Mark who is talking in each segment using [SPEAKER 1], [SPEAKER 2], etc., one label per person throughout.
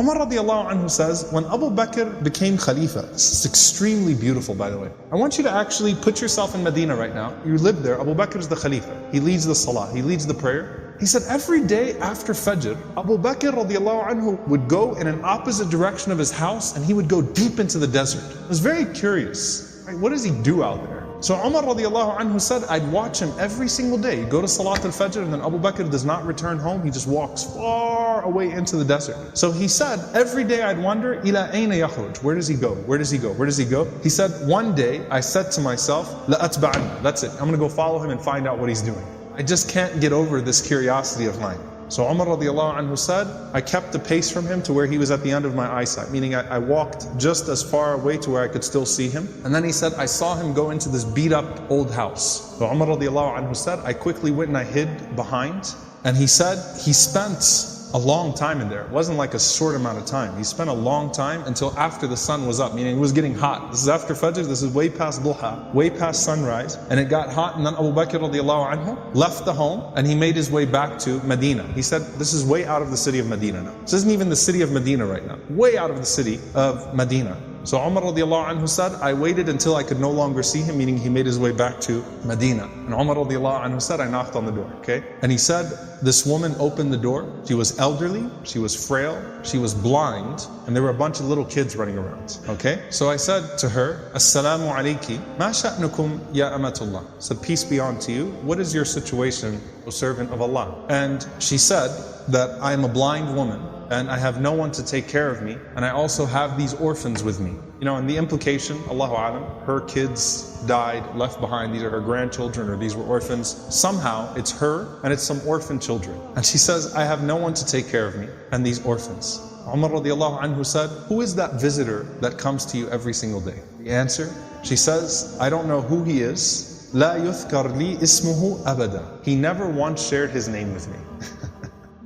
[SPEAKER 1] Umar radiallahu anhu says, when Abu Bakr became Khalifa, this is extremely beautiful by the way. I want you to actually put yourself in Medina right now. You live there, Abu Bakr is the Khalifa. He leads the Salah, he leads the prayer. He said every day after Fajr, Abu Bakr radiallahu anhu would go in an opposite direction of his house and he would go deep into the desert. I was very curious, right? What does he do out there? So Umar radiallahu anhu said, I'd watch him every single day. Go to Salat al-Fajr and then Abu Bakr does not return home. He just walks far away into the desert. So he said, every day I'd wonder, ila ayna yakhruj? Where does he go? Where does he go? Where does he go? He said, one day I said to myself, la atba'anna. That's it. I'm going to go follow him and find out what he's doing. I just can't get over this curiosity of mine. So Umar radiallahu anhu said, I kept the pace from him to where he was at the end of my eyesight, meaning I walked just as far away to where I could still see him. And then he said, I saw him go into this beat up old house. So Umar radiallahu anhu said, I quickly went and I hid behind. And he said, he spent a long time in there. It wasn't like a short amount of time. He spent a long time until after the sun was up, meaning it was getting hot. This is after Fajr, this is way past Duha, way past sunrise. And it got hot and then Abu Bakr radiallahu anhu left the home and he made his way back to Medina. He said, this is way out of the city of Medina now. This isn't even the city of Medina right now. Way out of the city of Medina. So Umar radiallahu anhu said, I waited until I could no longer see him, meaning he made his way back to Medina. And Umar radiallahu anhu said, I knocked on the door, okay? And he said, this woman opened the door. She was elderly, she was frail, she was blind, and there were a bunch of little kids running around, okay? So I said to her, Assalamu alayki, ma sha'nukum ya amatullah. I said, peace be unto you. What is your situation, O servant of Allah? And she said that I am a blind woman, and I have no one to take care of me, and I also have these orphans with me. You know, and the implication, Allahu A'lam, her kids died, left behind, these are her grandchildren, or these were orphans. Somehow, it's her, and it's some orphan children. And she says, I have no one to take care of me, and these orphans. Umar radiallahu anhu said, who is that visitor that comes to you every single day? The answer, she says, I don't know who he is. La yuthkar li ismuhu abada. He never once shared his name with me.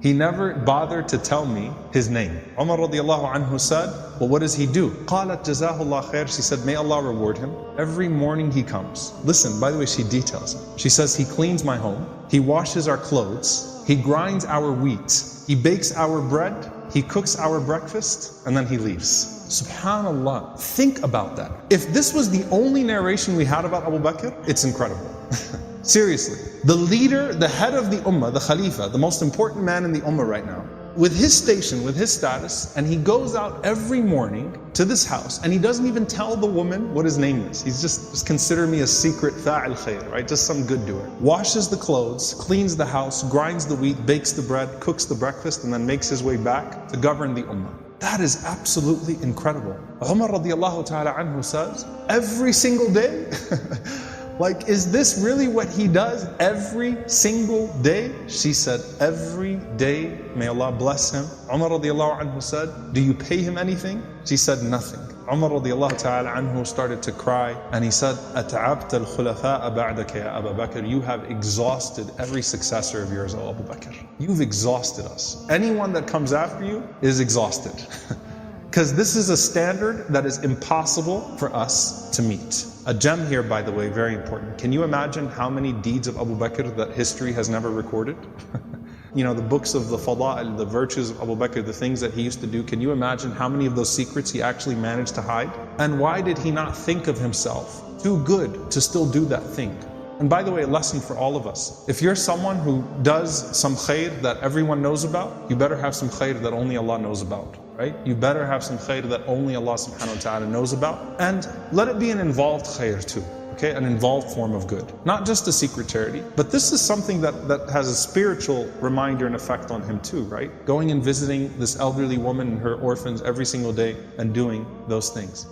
[SPEAKER 1] He never bothered to tell me his name. Umar radiallahu anhu said, well, what does he do? قالت جزاه الله خير. She said, may Allah reward him. Every morning he comes. Listen, by the way, she details it. She says, he cleans my home. He washes our clothes. He grinds our wheat. He bakes our bread. He cooks our breakfast. And then he leaves. Subhanallah. Think about that. If this was the only narration we had about Abu Bakr, it's incredible. Seriously, the leader, the head of the ummah, the khalifa, the most important man in the ummah right now, with his station, with his status, and he goes out every morning to this house and he doesn't even tell the woman what his name is. He's just consider me a secret fa'il khair, right? Just some good doer. Washes the clothes, cleans the house, grinds the wheat, bakes the bread, cooks the breakfast, and then makes his way back to govern the ummah. That is absolutely incredible. Umar radiallahu ta'ala anhu says, every single day, like, is this really what he does every single day? She said, every day, may Allah bless him. Umar radiallahu anhu said, do you pay him anything? She said, nothing. Umar radiallahu ta'ala anhu started to cry and he said, أَتَعَبْتَ الْخُلَفَاءَ بَعْدَكَ يَا أَبَا بَكْرِ. You have exhausted every successor of yours, O Abu Bakr. You've exhausted us. Anyone that comes after you is exhausted. Because this is a standard that is impossible for us to meet. A gem here, by the way, very important. Can you imagine how many deeds of Abu Bakr that history has never recorded? You know, the books of the fada'il, the virtues of Abu Bakr, the things that he used to do. Can you imagine how many of those secrets he actually managed to hide? And why did he not think of himself too good to still do that thing? And by the way, a lesson for all of us. If you're someone who does some khair that everyone knows about, you better have some khair that only Allah knows about. Right? You better have some khair that only Allah subhanahu wa ta'ala knows about. And let it be an involved khair too. Okay? An involved form of good. Not just a secret charity. But this is something that has a spiritual reminder and effect on him too, right? Going and visiting this elderly woman and her orphans every single day and doing those things.